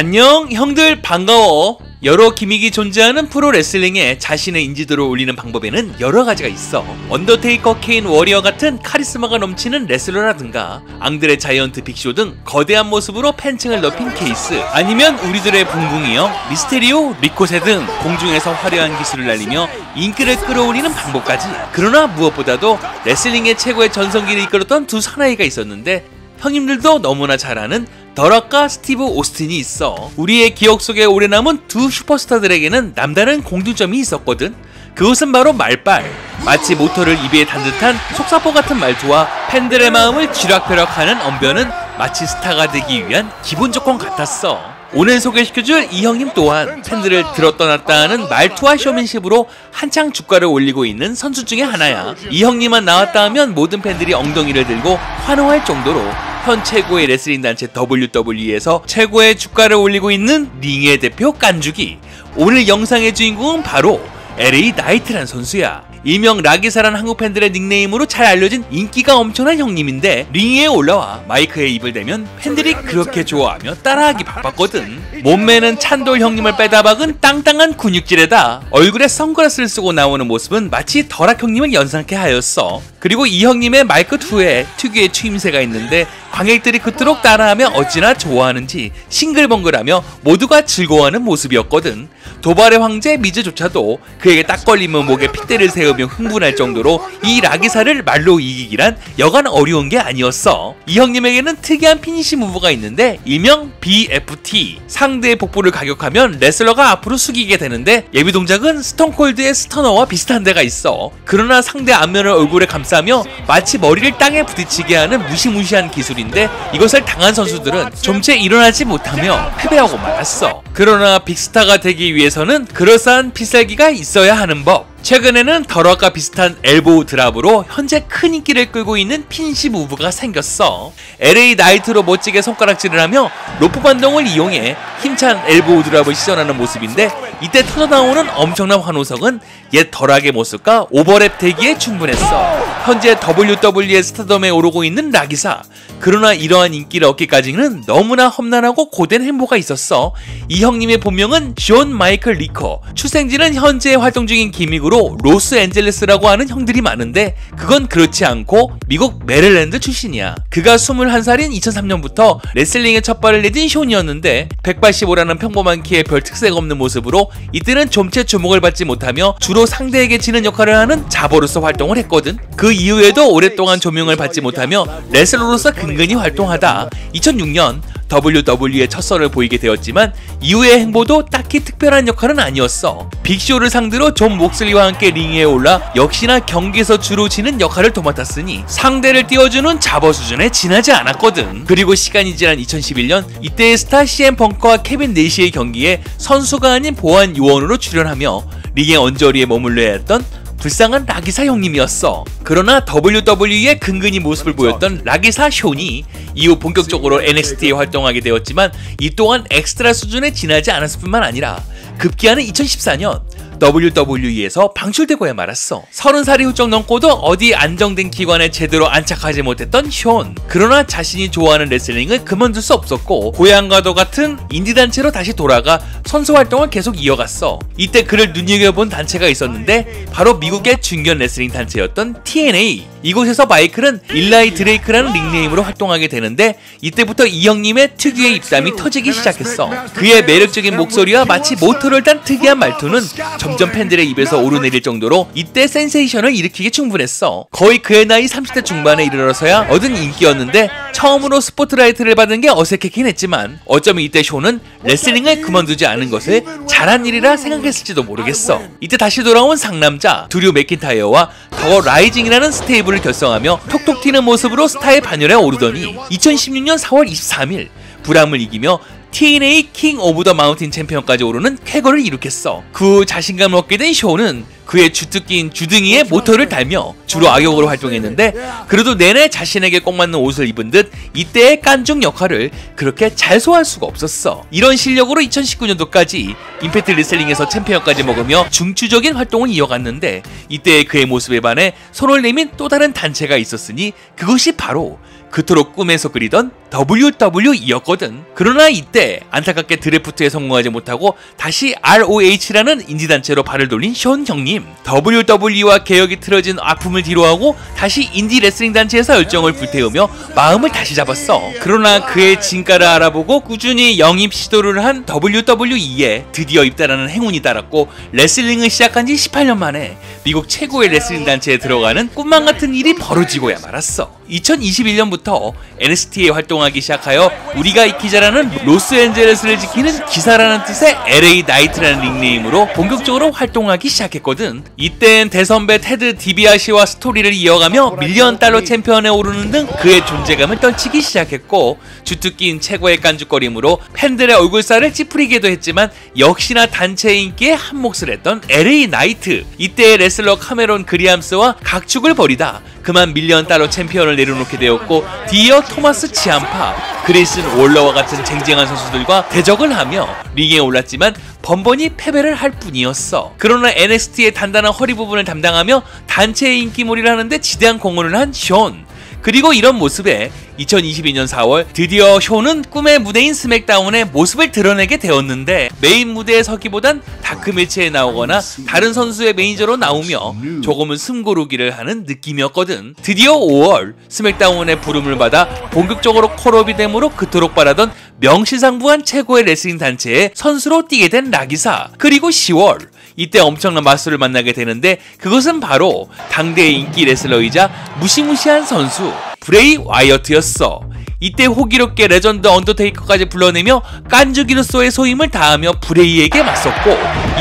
안녕 형들 반가워. 여러 기믹이 존재하는 프로레슬링에 자신의 인지도를 올리는 방법에는 여러가지가 있어. 언더테이커, 케인, 워리어 같은 카리스마가 넘치는 레슬러라든가 앙드레 자이언트, 빅쇼 등 거대한 모습으로 팬층을 넓힌 케이스, 아니면 우리들의 붕붕이 형 미스테리오, 리코세 등 공중에서 화려한 기술을 날리며 인기를 끌어올리는 방법까지. 그러나 무엇보다도 레슬링의 최고의 전성기를 이끌었던 두 사나이가 있었는데 형님들도 너무나 잘 아는 더락과 스티브 오스틴이 있어. 우리의 기억 속에 오래 남은 두 슈퍼스타들에게는 남다른 공통점이 있었거든. 그것은 바로 말빨. 마치 모터를 입에 단 듯한 속사포 같은 말투와 팬들의 마음을 쥐락펴락하는 언변은 마치 스타가 되기 위한 기본 조건 같았어. 오늘 소개시켜줄 이 형님 또한 팬들을 들었다 놨다 하는 말투와 쇼맨십으로 한창 주가를 올리고 있는 선수 중에 하나야. 이 형님만 나왔다 하면 모든 팬들이 엉덩이를 들고 환호할 정도로 현 최고의 레슬링 단체 WWE에서 최고의 주가를 올리고 있는 링의 대표 깐죽이. 오늘 영상의 주인공은 바로 LA 나이트란 선수야. 일명 라기사란 한국 팬들의 닉네임으로 잘 알려진 인기가 엄청난 형님인데, 링에 올라와 마이크에 입을 대면 팬들이 그렇게 좋아하며 따라하기 바빴거든. 몸매는 찬돌 형님을 빼다 박은 땅땅한 근육질에다 얼굴에 선글라스를 쓰고 나오는 모습은 마치 더락 형님을 연상케 하였어. 그리고 이 형님의 말끝 후에 특유의 추임새가 있는데 관객들이 그토록 따라하며 어찌나 좋아하는지 싱글벙글하며 모두가 즐거워하는 모습이었거든. 도발의 황제 미즈조차도 그에게 딱 걸리면 목에 핏대를 세우며 흥분할 정도로 이 라기사를 말로 이기기란 여간 어려운 게 아니었어. 이 형님에게는 특이한 피니시 무브가 있는데 일명 BFT. 상대의 복부를 가격하면 레슬러가 앞으로 숙이게 되는데 예비 동작은 스톤콜드의 스터너와 비슷한 데가 있어. 그러나 상대 앞면을 얼굴에 감싸며 마치 머리를 땅에 부딪히게 하는 무시무시한 기술인데 이것을 당한 선수들은 좀채 일어나지 못하며 패배하고 말았어. 그러나 빅스타가 되기 위해서는 그럴싸한 필살기가 있어야 하는 법. 최근에는 더락과 비슷한 엘보우 드랍으로 현재 큰 인기를 끌고 있는 피니시 무브가 생겼어. LA 나이트로 멋지게 손가락질을 하며 로프 반동을 이용해 힘찬 엘보우 드랍을 시전하는 모습인데, 이때 터져나오는 엄청난 환호성은 옛 더락의 모습과 오버랩 되기에 충분했어. 현재 WWE 스타덤에 오르고 있는 라기사. 그러나 이러한 인기를 얻기까지는 너무나 험난하고 고된 행보가 있었어. 이 형님의 본명은 존 마이클 리커. 출생지는 현재 활동 중인 기믹으로 로스앤젤레스라고 하는 형들이 많은데 그건 그렇지 않고 미국 메릴랜드 출신이야. 그가 21살인 2003년부터 레슬링에 첫 발을 내딘 쇼니였는데 185라는 평범한 키에 별 특색 없는 모습으로 이때는 좀채 주목을 받지 못하며 주로 상대에게 지는 역할을 하는 자버로서 활동을 했거든. 그 이후에도 오랫동안 조명을 받지 못하며 레슬러로서 근근히 활동하다 2006년 WWE의 첫 선을 보이게 되었지만 이후의 행보도 딱히 특별한 역할은 아니었어. 빅쇼를 상대로 존 목슬리와 함께 링에 올라 역시나 경기에서 주로 지는 역할을 도맡았으니 상대를 띄워주는 자버 수준에 지나지 않았거든. 그리고 시간이 지난 2011년 이때의 스타 CM 펑크와 케빈 내시의 경기에 선수가 아닌 보안 요원으로 출연하며 링의 언저리에 머물러야 했던 불쌍한 라기사 형님이었어. 그러나 WWE의 근근히 모습을 보였던 라기사 쇼니 이후 본격적으로 NXT에 활동하게 되었지만 이 또한 엑스트라 수준에 지나지 않았을 뿐만 아니라 급기야는 2014년 WWE에서 방출되고야 말았어. 30살이 훌쩍 넘고도 어디 안정된 기관에 제대로 안착하지 못했던 쇼. 그러나 자신이 좋아하는 레슬링을 그만둘 수 없었고 고향과도 같은 인디단체로 다시 돌아가 선수 활동을 계속 이어갔어. 이때 그를 눈여겨본 단체가 있었는데 바로 미국의 중견 레슬링 단체였던 TNA. 이곳에서 마이클은 일라이 드레이크라는 닉네임으로 활동하게 되는데 이때부터 이 형님의 특유의 입담이 터지기 시작했어. 그의 매력적인 목소리와 마치 모터를 딴 특이한 말투는 점점 팬들의 입에서 오르내릴 정도로 이때 센세이션을 일으키기 충분했어. 거의 그의 나이 30대 중반에 이르러서야 얻은 인기였는데 처음으로 스포트라이트를 받은 게 어색했긴 했지만 어쩌면 이때 쇼는 레슬링을 그만두지 않은 것을 잘한 일이라 생각했을지도 모르겠어. 이때 다시 돌아온 상남자 드류 맥킨타이어와 더 라이징이라는 스테이블을 결성하며 톡톡 튀는 모습으로 스타의 반열에 오르더니 2016년 4월 23일 브람을 이기며 TNA 킹 오브 더 마운틴 챔피언까지 오르는 쾌거를 이룩했어. 그 후 자신감을 얻게 된 쇼는 그의 주특기인 주둥이에 모터를 달며 주로 악역으로 활동했는데 그래도 내내 자신에게 꼭 맞는 옷을 입은 듯 이때의 깐중 역할을 그렇게 잘 소화할 수가 없었어. 이런 실력으로 2019년도까지 임팩트 레슬링에서 챔피언까지 먹으며 중추적인 활동을 이어갔는데 이때의 그의 모습에 반해 손을 내민 또 다른 단체가 있었으니 그것이 바로 그토록 꿈에서 그리던 WWE였거든. 그러나 이때 안타깝게 드래프트에 성공하지 못하고 다시 ROH라는 인디단체로 발을 돌린 션 형님. WWE와 개혁이 틀어진 아픔을 뒤로하고 다시 인디 레슬링 단체에서 열정을 불태우며 마음을 다시 잡았어. 그러나 그의 진가를 알아보고 꾸준히 영입 시도를 한 WWE에 드디어 입단하는 행운이 따랐고 레슬링을 시작한 지 18년 만에 미국 최고의 레슬링 단체에 들어가는 꿈만 같은 일이 벌어지고야 말았어. 2021년부터 NXT에 활동하기 시작하여 우리가 이키자라는 로스앤젤레스를 지키는 기사라는 뜻의 LA 나이트라는 닉네임으로 본격적으로 활동하기 시작했거든. 이땐 대선배 테드 디비아시와 스토리를 이어가며 밀리언 달러 챔피언에 오르는 등 그의 존재감을 떨치기 시작했고, 주특기인 최고의 깐죽거림으로 팬들의 얼굴살을 찌푸리기도 했지만 역시나 단체의 인기에 한몫을 했던 LA 나이트. 이때의 레슬러 카메론 그리암스와 각축을 벌이다 그만 밀리언 달러 챔피언을 내려놓게 되었고, 디어 토마스 치암파, 그레이슨 월러와 같은 쟁쟁한 선수들과 대적을 하며 링에 올랐지만 번번이 패배를 할 뿐이었어. 그러나 NXT의 단단한 허리 부분을 담당하며 단체의 인기몰이를 하는데 지대한 공헌을 한 션. 그리고 이런 모습에 2022년 4월 드디어 쇼는 꿈의 무대인 스맥다운의 모습을 드러내게 되었는데, 메인 무대에 서기보단 다크 매치에 나오거나 다른 선수의 매니저로 나오며 조금은 숨고르기를 하는 느낌이었거든. 드디어 5월 스맥다운의 부름을 받아 본격적으로 콜업이 되므로 그토록 바라던 명실상부한 최고의 레슬링 단체의 선수로 뛰게 된 라기사. 그리고 10월 이때 엄청난 마스를 만나게 되는데, 그것은 바로 당대의 인기 레슬러이자 무시무시한 선수 브레이 와이어트였어. 이때 호기롭게 레전드 언더테이커까지 불러내며 깐죽이로서의 소임을 다하며 브레이에게 맞섰고,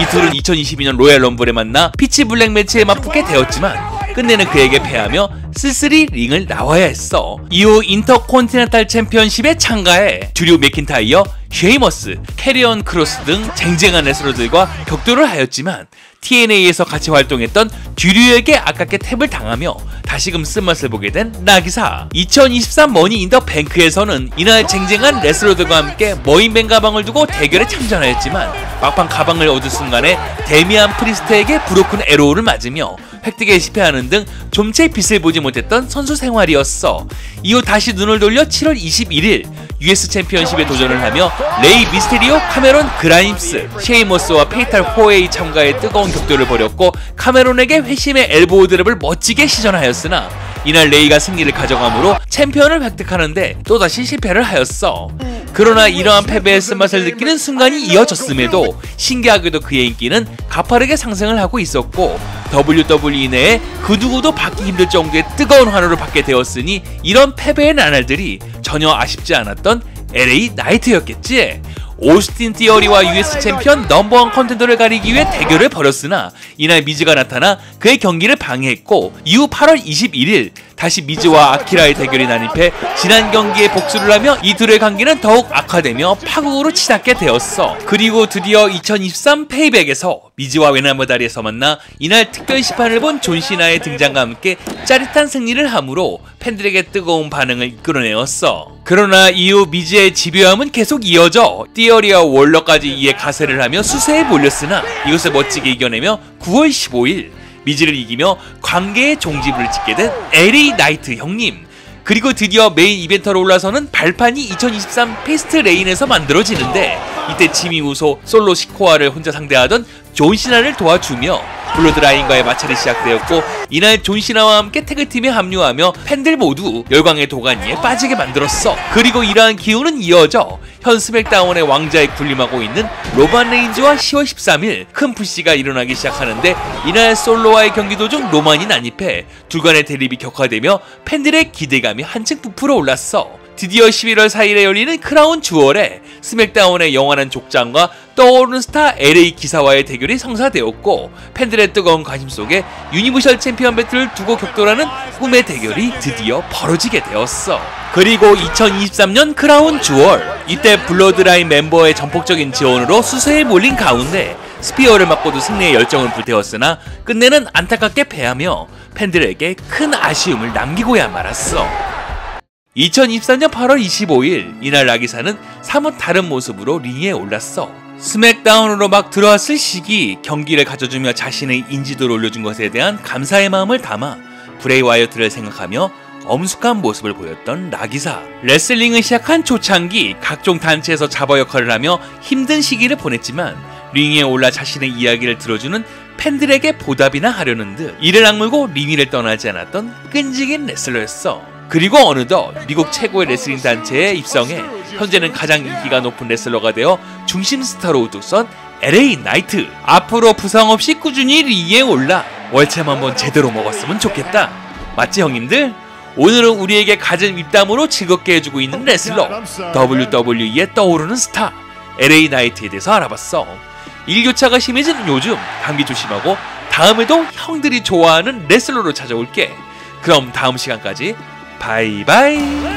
이 둘은 2022년 로얄 럼블에 만나 피치 블랙 매치에 맞붙게 되었지만 끝내는 그에게 패하며 쓸쓸히 링을 나와야 했어. 이후 인터컨티넨탈 챔피언십에 참가해 드류 맥킨타이어, 쉐이머스, 캐리언 크로스 등 쟁쟁한 레슬러들과 격돌을 하였지만 TNA에서 같이 활동했던 드류에게 아깝게 탭을 당하며 다시금 쓴맛을 보게 된 나기사. 2023 머니 인 더 뱅크에서는 이날 쟁쟁한 레슬러들과 함께 머인뱅 가방을 두고 대결에 참전하였지만 막판 가방을 얻을 순간에 데미안 프리스트에게 브로큰 에로우를 맞으며 획득에 실패하는 등 좀채 빛을 보지 못했던 선수 생활이었어. 이후 다시 눈을 돌려 7월 21일 US 챔피언십에 도전을 하며 레이 미스테리오, 카메론 그라임스, 셰이머스와 페이탈 4A 참가에 뜨거운 격돌을 벌였고, 카메론에게 회심의 엘보우 드랍을 멋지게 시전하였으나 이날 레이가 승리를 가져가므로 챔피언을 획득하는데 또다시 실패를 하였어. 그러나 이러한 패배의 쓴맛을 느끼는 순간이 이어졌음에도 신기하게도 그의 인기는 가파르게 상승을 하고 있었고, WWE 내에 그 누구도 받기 힘들 정도의 뜨거운 환호를 받게 되었으니 이런 패배의 나날들이 전혀 아쉽지 않았던 LA 나이트였겠지. 오스틴 티어리와 US 챔피언 넘버원 컨텐더를 가리기 위해 대결을 벌였으나 이날 미즈가 나타나 그의 경기를 방해했고, 이후 8월 21일 다시 미즈와 아키라의 대결이 난입해 지난 경기에 복수를 하며 이 둘의 관계는 더욱 악화되며 파국으로 치닫게 되었어. 그리고 드디어 2023 페이백에서 미즈와 웨나머다리에서 만나 이날 특별 시판을 본 존 시나의 등장과 함께 짜릿한 승리를 함으로 팬들에게 뜨거운 반응을 이끌어내었어. 그러나 이후 미즈의 집요함은 계속 이어져 띠어리와 월러까지 이에 가세를 하며 수세에 몰렸으나 이것을 멋지게 이겨내며 9월 15일 미즈를 이기며 관계의 종지부를 찍게 된 LA 나이트 형님. 그리고 드디어 메인 이벤터로 올라서는 발판이 2023 패스트 레인에서 만들어지는데, 이때 지미 우소, 솔로 시코아를 혼자 상대하던 존 시나를 도와주며 블러드라인과의 마찰이 시작되었고, 이날 존 시나와 함께 태그팀에 합류하며 팬들 모두 열광의 도가니에 빠지게 만들었어. 그리고 이러한 기운은 이어져 현 스맥다운의 왕자에 군림하고 있는 로만 레인즈와 10월 13일 큰 푸시가 일어나기 시작하는데, 이날 솔로와의 경기 도중 로만이 난입해 둘 간의 대립이 격화되며 팬들의 기대감이 한층 부풀어 올랐어. 드디어 11월 4일에 열리는 크라운 주얼에 스맥다운의 영원한 족장과 떠오르는 스타 LA 기사와의 대결이 성사되었고, 팬들의 뜨거운 관심 속에 유니버셜 챔피언 배틀을 두고 격돌하는 꿈의 대결이 드디어 벌어지게 되었어. 그리고 2023년 크라운 주얼, 이때 블러드라인 멤버의 전폭적인 지원으로 수세에 몰린 가운데 스피어를 맞고도 승리의 열정을 불태웠으나 끝내는 안타깝게 패하며 팬들에게 큰 아쉬움을 남기고야 말았어. 2024년 8월 25일 이날 라기사는 사뭇 다른 모습으로 링에 올랐어. 스맥다운으로 막 들어왔을 시기 경기를 가져주며 자신의 인지도를 올려준 것에 대한 감사의 마음을 담아 브레이 와이어트를 생각하며 엄숙한 모습을 보였던 라기사. 레슬링을 시작한 초창기 각종 단체에서 잡아 역할을 하며 힘든 시기를 보냈지만 링에 올라 자신의 이야기를 들어주는 팬들에게 보답이나 하려는 듯 이를 악물고 링 위를 떠나지 않았던 끈질긴 레슬러였어. 그리고 어느덧 미국 최고의 레슬링 단체에 입성해 현재는 가장 인기가 높은 레슬러가 되어 중심 스타로 우뚝선 LA 나이트. 앞으로 부상 없이 꾸준히 링에 올라 월참 한번 제대로 먹었으면 좋겠다. 맞지 형님들? 오늘은 우리에게 갖은 입담으로 즐겁게 해주고 있는 레슬러 WWE의 떠오르는 스타 LA 나이트에 대해서 알아봤어. 일교차가 심해지는 요즘 감기 조심하고 다음에도 형들이 좋아하는 레슬러로 찾아올게. 그럼 다음 시간까지 바이바이.